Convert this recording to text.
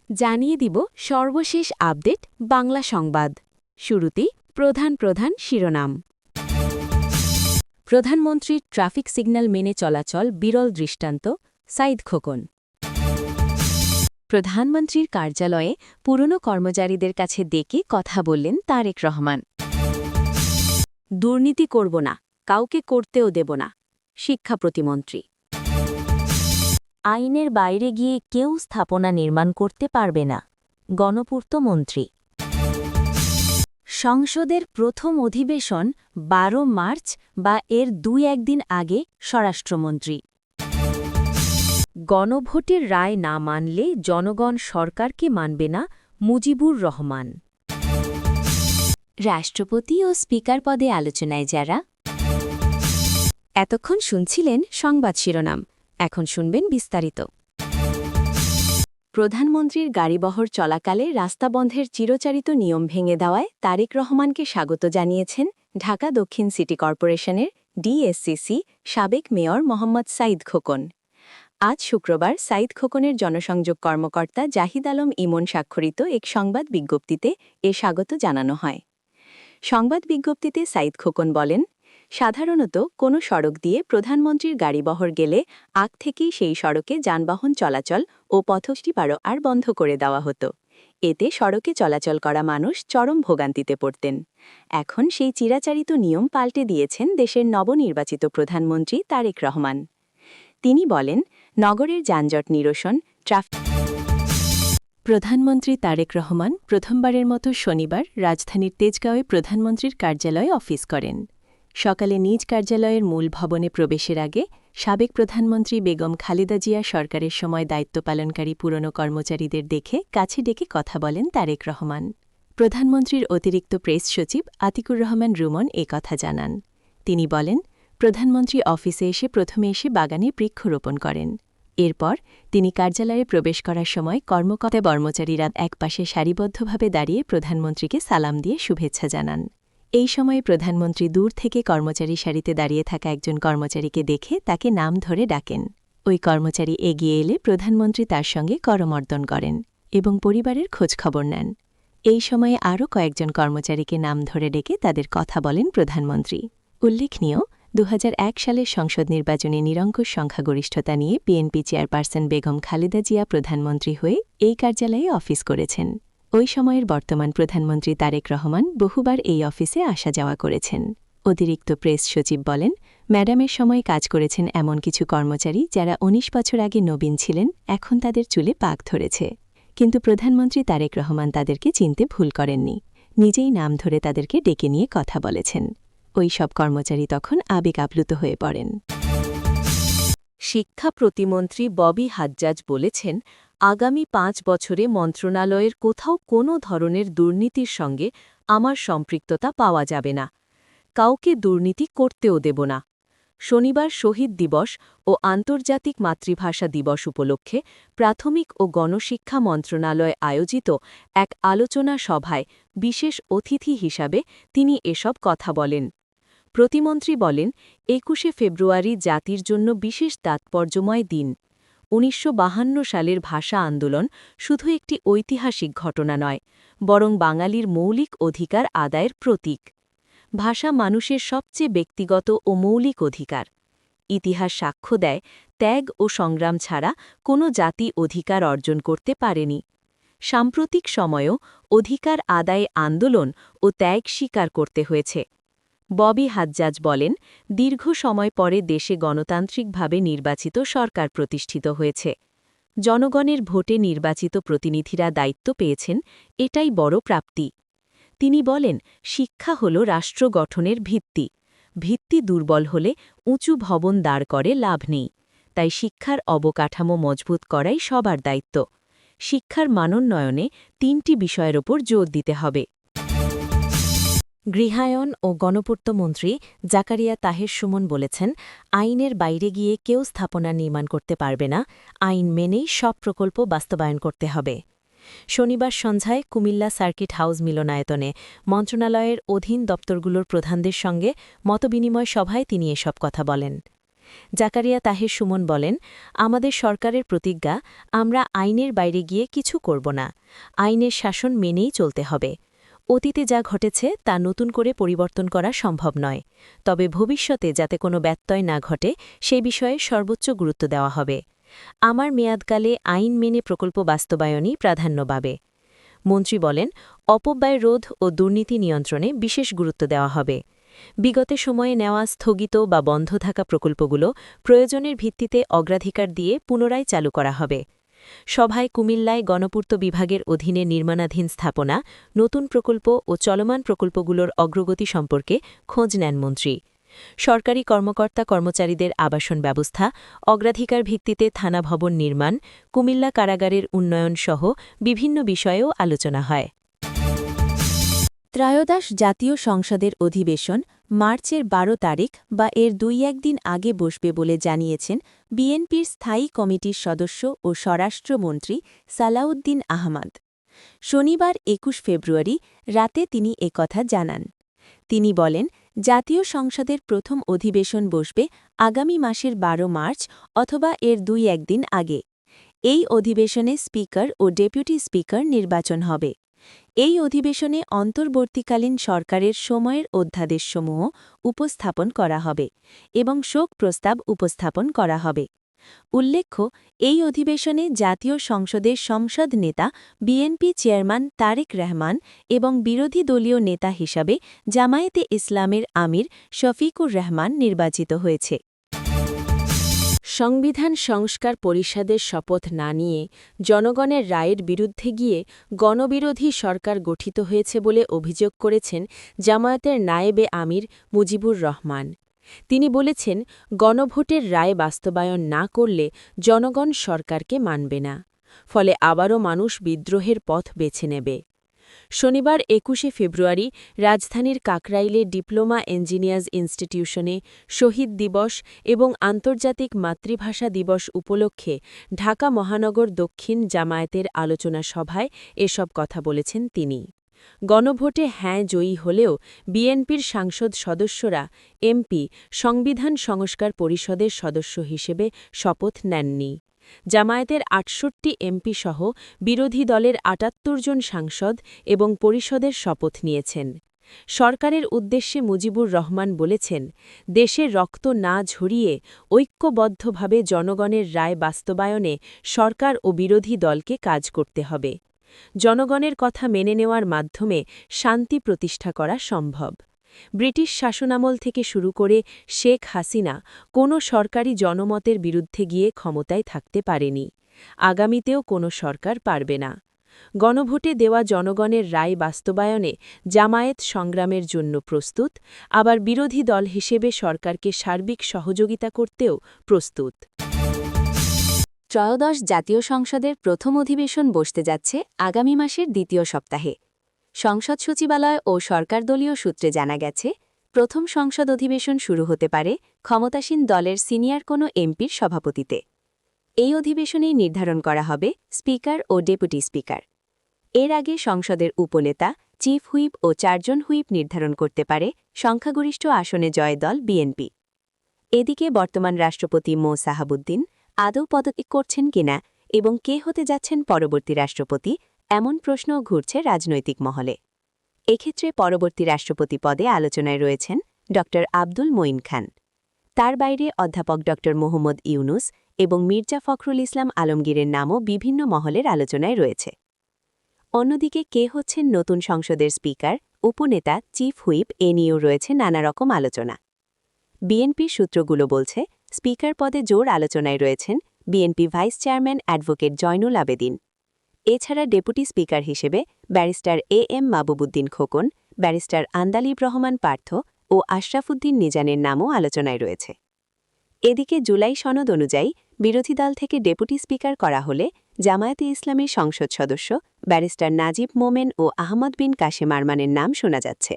জানিয়ে দিব সর্বশেষ আপডেট বাংলা সংবাদ। শুরুতেই প্রধান প্রধান শিরোনাম। প্রধানমন্ত্রীর ট্রাফিক সিগন্যাল মেনে চলাচল বিরল দৃষ্টান্ত, সাঈদ খোকন। প্রধানমন্ত্রীর কার্যালয়ে পুরনো কর্মচারীদের কাছে ডেকে কথা বললেন তারেক রহমান। দুর্নীতি করব না, কাউকে করতেও দেব না, শিক্ষা প্রতিমন্ত্রী। আইনের বাইরে গিয়ে কেউ স্থাপনা নির্মাণ করতে পারবে না, গণপূর্ত মন্ত্রী। সংসদের প্রথম অধিবেশন ১২ মার্চ বা এর ২-১ দিন আগে, স্বরাষ্ট্রমন্ত্রী। গণভোটের রায় না মানলে জনগণ সরকারকে মানবে না, মুজিবুর রহমান। রাষ্ট্রপতি ও স্পিকার পদে আলোচনায় যারা। এতক্ষণ শুনছিলেন সংবাদ শিরোনাম, এখন শুনবেন বিস্তারিত। প্রধানমন্ত্রীর গাড়িবহর চলাকালে রাস্তা বন্ধের চিরচারিত নিয়ম ভেঙে দেওয়ায় তারেক রহমানকে স্বাগত জানিয়েছেন ঢাকা দক্ষিণ সিটি কর্পোরেশনের ডিএসসিসি সাবেক মেয়র মোহাম্মদ সাঈদ খোকন। আজ শুক্রবার সাঈদ খোকনের জনসংযোগ কর্মকর্তা জাহিদ আলম ইমন স্বাক্ষরিত এক সংবাদ বিজ্ঞপ্তিতে এ স্বাগত জানানো হয়। সংবাদ বিজ্ঞপ্তিতে সাঈদ খোকন বলেন, সাধারণত কোনো সড়ক দিয়ে প্রধানমন্ত্রীর গাড়িবহর গেলে আগ থেকেই সেই সড়কে যানবাহন চলাচল ও পথটি আর বন্ধ করে দেওয়া হতো। এতে সড়কে চলাচল করা মানুষ চরম ভোগান্তিতে পড়তেন। এখন সেই চিরাচরিত নিয়ম পাল্টে দিয়েছেন দেশের নবনির্বাচিত প্রধানমন্ত্রী তারেক রহমান। তিনি বলেন, নগরের যানজট নিরসন, ট্রাফিক। প্রধানমন্ত্রী তারেক রহমান প্রথমবারের মতো শনিবার রাজধানীর তেজগাঁওয়ে প্রধানমন্ত্রীর কার্যালয়ে অফিস করেন। সকালে নিজ কার্যালয়ের মূল ভবনে প্রবেশের আগে সাবেক প্রধানমন্ত্রী বেগম খালেদা জিয়া সরকারের সময় দায়িত্ব পালনকারী পুরনো কর্মচারীদের দেখে কাছে ডেকে কথা বলেন তারেক রহমান। প্রধানমন্ত্রীর অতিরিক্ত প্রেস সচিব আতিকুর রহমান রুমন এ কথা জানান। তিনি বলেন, প্রধানমন্ত্রী অফিসে এসে প্রথমে বাগানে বৃক্ষরোপণ করেন। এরপর তিনি কার্যালয়ে প্রবেশ করার সময় কর্মচারীরা একপাশে সারিবদ্ধভাবে দাঁড়িয়ে প্রধানমন্ত্রীকে সালাম দিয়ে শুভেচ্ছা জানান। এই সময়ে প্রধানমন্ত্রী দূর থেকে কর্মচারী সারিতে দাঁড়িয়ে থাকা একজন কর্মচারীকে দেখে তাকে নাম ধরে ডাকেন। ওই কর্মচারী এগিয়ে এলে প্রধানমন্ত্রী তার সঙ্গে করমর্দন করেন এবং পরিবারের খোঁজখবর নেন। এই সময়ে আরও কয়েকজন কর্মচারীকে নাম ধরে ডেকে তাদের কথা বলেন প্রধানমন্ত্রী। উল্লেখনীয়, ২০০১ সালের সংসদ নির্বাচনে নিরঙ্কুশ সংখ্যাগরিষ্ঠতা নিয়ে বিএনপি চেয়ারপারসন বেগম খালেদা জিয়া প্রধানমন্ত্রী হয়ে এই কার্যালয়ে অফিস করেছেন। ওই সময়ের বর্তমান প্রধানমন্ত্রী তারেক রহমান বহুবার এই অফিসে আসা যাওয়া করেছেন। অতিরিক্ত প্রেস সচিব বলেন, ম্যাডামের সময় কাজ করেছেন এমন কিছু কর্মচারী যারা ১৯ বছর আগে নবীন ছিলেন, এখন তাদের চুলে পাক ধরেছে। কিন্তু প্রধানমন্ত্রী তারেক রহমান তাদেরকে চিনতে ভুল করেননি, নিজেই নাম ধরে তাদেরকে ডেকে নিয়ে কথা বলেছেন। ওই সব কর্মচারী তখন আবেগ আপ্লুত হয়ে পড়েন। শিক্ষা প্রতিমন্ত্রী ববি হাজ্জাজ বলেছেন, আগামী ৫ বছরে মন্ত্রণালয়ের কোথাও কোনো ধরনের দুর্নীতির সঙ্গে আমার সম্পৃক্ততা পাওয়া যাবে না, কাউকে দুর্নীতি করতেও দেব না। শনিবার শহীদ দিবস ও আন্তর্জাতিক মাতৃভাষা দিবস উপলক্ষে প্রাথমিক ও গণশিক্ষা মন্ত্রণালয় আয়োজিত এক আলোচনা সভায় বিশেষ অতিথি হিসাবে তিনি এসব কথা বলেন। প্রতিমন্ত্রী বলেন, ২১শে ফেব্রুয়ারি জাতির জন্য বিশেষ তাৎপর্যময় দিন। ১৯৫২ সালের ভাষা আন্দোলন শুধু একটি ঐতিহাসিক ঘটনা নয়, বরং বাঙালির মৌলিক অধিকার আদায়ের প্রতীক। ভাষা মানুষের সবচেয়ে ব্যক্তিগত ও মৌলিক অধিকার। ইতিহাস সাক্ষ্য দেয়, ত্যাগ ও সংগ্রাম ছাড়া কোনো জাতি অধিকার অর্জন করতে পারেনি। সাম্প্রতিক সময়েও অধিকার আদায়ে আন্দোলন ও ত্যাগ স্বীকার করতে হয়েছে। ববি হাজ্জাজ বলেন, দীর্ঘ সময় পরে দেশে গণতান্ত্রিকভাবে নির্বাচিত সরকার প্রতিষ্ঠিত হয়েছে। জনগণের ভোটে নির্বাচিত প্রতিনিধিরা দায়িত্ব পেয়েছেন, এটাই বড় প্রাপ্তি। তিনি বলেন, শিক্ষা হল রাষ্ট্র গঠনের ভিত্তি। ভিত্তি দুর্বল হলে উঁচু ভবন দাঁড় করে লাভ নেই। তাই শিক্ষার অবকাঠামো মজবুত করাই সবার দায়িত্ব। শিক্ষার মানোন্নয়নে ৩টি বিষয়ের ওপর জোর দিতে হবে। গৃহায়ন ও গণপূর্ত মন্ত্রী জাকারিয়া তাহের সুমন বলেছেন, আইনের বাইরে গিয়ে কেউ স্থাপনা নির্মাণ করতে পারবে না, আইন মেনেই সব প্রকল্প বাস্তবায়ন করতে হবে। শনিবার সন্ধ্যায় কুমিল্লা সার্কিট হাউস মিলনায়তনে মন্ত্রণালয়ের অধীন দপ্তরগুলোর প্রধানদের সঙ্গে মতবিনিময় সভায় তিনি এসব কথা বলেন। জাকারিয়া তাহের সুমন বলেন, আমাদের সরকারের প্রতিজ্ঞা, আমরা আইনের বাইরে গিয়ে কিছু করব না। আইনের শাসন মেনেই চলতে হবে। অতীতে যা ঘটেছে তা নতুন করে পরিবর্তন করা সম্ভব নয়। তবে ভবিষ্যতে যাতে কোনো ব্যত্যয় না ঘটে সে বিষয়ে সর্বোচ্চ গুরুত্ব দেওয়া হবে। আমার মেয়াদকালে আইন মেনে প্রকল্প বাস্তবায়নই প্রাধান্য পাবে। মন্ত্রী বলেন, অপব্যয় রোধ ও দুর্নীতি নিয়ন্ত্রণে বিশেষ গুরুত্ব দেওয়া হবে। বিগত সময়ে নেওয়া স্থগিত বা বন্ধ থাকা প্রকল্পগুলো প্রয়োজনের ভিত্তিতে অগ্রাধিকার দিয়ে পুনরায় চালু করা হবে। সভায় কুমিল্লায় গণপূর্ত বিভাগের অধীনে নির্মাণাধীন স্থাপনা, নতুন প্রকল্প ও চলমান প্রকল্পগুলোর অগ্রগতি সম্পর্কে খোঁজ নেন মন্ত্রী। সরকারি কর্মকর্তা কর্মচারীদের আবাসন ব্যবস্থা, অগ্রাধিকার ভিত্তিতে থানা ভবন নির্মাণ, কুমিল্লা কারাগারের উন্নয়ন সহ বিভিন্ন বিষয়েও আলোচনা হয়। ত্রয়োদশ জাতীয় সংসদের অধিবেশন মার্চের ১২ তারিখ বা এর ২-১ দিন আগে বসবে বলে জানিয়েছেন বিএনপির স্থায়ী কমিটির সদস্য ও স্বরাষ্ট্রমন্ত্রী সালাউদ্দিন আহমদ। শনিবার ২১ ফেব্রুয়ারি রাতে তিনি একথা জানান। তিনি বলেন, জাতীয় সংসদের প্রথম অধিবেশন বসবে আগামী মাসের ১২ মার্চ অথবা এর ২-১ দিন আগে। এই অধিবেশনে স্পিকার ও ডেপুটি স্পিকার নির্বাচন হবে। এই অধিবেশনে অন্তর্বর্তীকালীন সরকারের সময়ের অধ্যাদেশসমূহ উপস্থাপন করা হবে এবং শোক প্রস্তাব উপস্থাপন করা হবে। উল্লেখ্য, এই অধিবেশনে জাতীয় সংসদের সংসদ নেতা বিএনপি চেয়ারম্যান তারেক রহমান এবং বিরোধী দলীয় নেতা হিসাবে জামায়াতে ইসলামের আমির শফিকুর রহমান নির্বাচিত হয়েছে। সংবিধান সংস্কার পরিষদের শপথ না নিয়ে জনগণের রায়ের বিরুদ্ধে গিয়ে গণবিরোধী সরকার গঠিত হয়েছে বলে অভিযোগ করেছেন জামায়াতের নায়েবে আমির মুজিবুর রহমান। তিনি বলেছেন, গণভোটের রায় বাস্তবায়ন না করলে জনগণ সরকারকে মানবে না। ফলে আবারও মানুষ বিদ্রোহের পথ বেছে নেবে। শনিবার ২১ ফেব্রুয়ারি রাজধানীর কাকরাইলে ডিপ্লোমা ইঞ্জিনিয়ার্স ইনস্টিটিউশনে শহীদ দিবস এবং আন্তর্জাতিক মাতৃভাষা দিবস উপলক্ষে ঢাকা মহানগর দক্ষিণ জামায়াতের আলোচনা সভায় এসব কথা বলেছেন তিনি। গণভোটে হ্যাঁ জয়ী হলেও বিএনপির সাংসদ সদস্যরা এমপি সংবিধান সংস্কার পরিষদের সদস্য হিসেবে শপথ নেননি। জামায়াতের ৬৮ এমপি সহ বিরোধী দলের ৭৮ জন সাংসদ এবং পরিষদের শপথ নিয়েছেন। সরকারের উদ্দেশ্যে মুজিবুর রহমান বলেছেন, দেশের রক্ত না ঝরিয়ে ঐক্যবদ্ধভাবে জনগণের রায় বাস্তবায়নে সরকার ও বিরোধী দলকে কাজ করতে হবে। জনগণের কথা মেনে নেওয়ার মাধ্যমে শান্তি প্রতিষ্ঠা করা সম্ভব। ব্রিটিশ শাসনামল থেকে শুরু করে শেখ হাসিনা কোনো সরকারি জনমতের বিরুদ্ধে গিয়ে ক্ষমতায় থাকতে পারেনি। আগামীতেও কোনো সরকার পারবে না। গণভোটে দেওয়া জনগণের রায় বাস্তবায়নে জামায়াত সংগ্রামের জন্য প্রস্তুত, আবার বিরোধী দল হিসেবে সরকারকে সার্বিক সহযোগিতা করতেও প্রস্তুত। ত্রয়োদশ জাতীয় সংসদের প্রথম অধিবেশন বসতে যাচ্ছে আগামী মাসের দ্বিতীয় সপ্তাহে। সংসদ সচিবালয় ও সরকারদলীয় সূত্রে জানা গেছে, প্রথম সংসদ অধিবেশন শুরু হতে পারে ক্ষমতাসীন দলের সিনিয়র কোনো এমপির সভাপতিতে। এই অধিবেশনেই নির্ধারণ করা হবে স্পিকার ও ডেপুটি স্পিকার। এর আগে সংসদের উপনেতা, চিফ হুইপ ও ৪ জন হুইপ নির্ধারণ করতে পারে সংখ্যাগরিষ্ঠ আসনে জয় দল বিএনপি। এদিকে বর্তমান রাষ্ট্রপতি মো সাহাবুদ্দিন আদৌ পদত্যাগ করছেন কিনা এবং কে হতে যাচ্ছেন পরবর্তী রাষ্ট্রপতি, এমন প্রশ্নও ঘুরছে রাজনৈতিক মহলে। এক্ষেত্রে পরবর্তী রাষ্ট্রপতি পদে আলোচনায় রয়েছেন ড আব্দুল মঈন খান। তার বাইরে অধ্যাপক ড মোহাম্মদ ইউনুস এবং মির্জা ফখরুল ইসলাম আলমগীরের নামও বিভিন্ন মহলের আলোচনায় রয়েছে। অন্যদিকে কে হচ্ছেন নতুন সংসদের স্পিকার, উপনেতা, চিফ হুইপ এ নিয়েও রয়েছে নানা রকম আলোচনা। বিএনপির সূত্রগুলো বলছে, স্পিকার পদে জোর আলোচনায় রয়েছেন BNP vice chairman advocate Joynul Abedin. এছাড়া ডেপুটি স্পিকার হিসেবে barrister M Mahbubuddin Khokon, barrister Andalib Rahman Partho ও আশরাফুদ্দিন নিজানের নামও আলোচনায় রয়েছে। এদিকে জুলাই সনদ অনুযায়ী বিরোধী দল থেকে ডেপুটি স্পিকার করা হলে জামায়াতে ইসলামের সংসদ সদস্য ব্যারিস্টার নাজিব মোমেন ও আহমদ বিন কাশেম আরমানের নাম শোনা যাচ্ছে।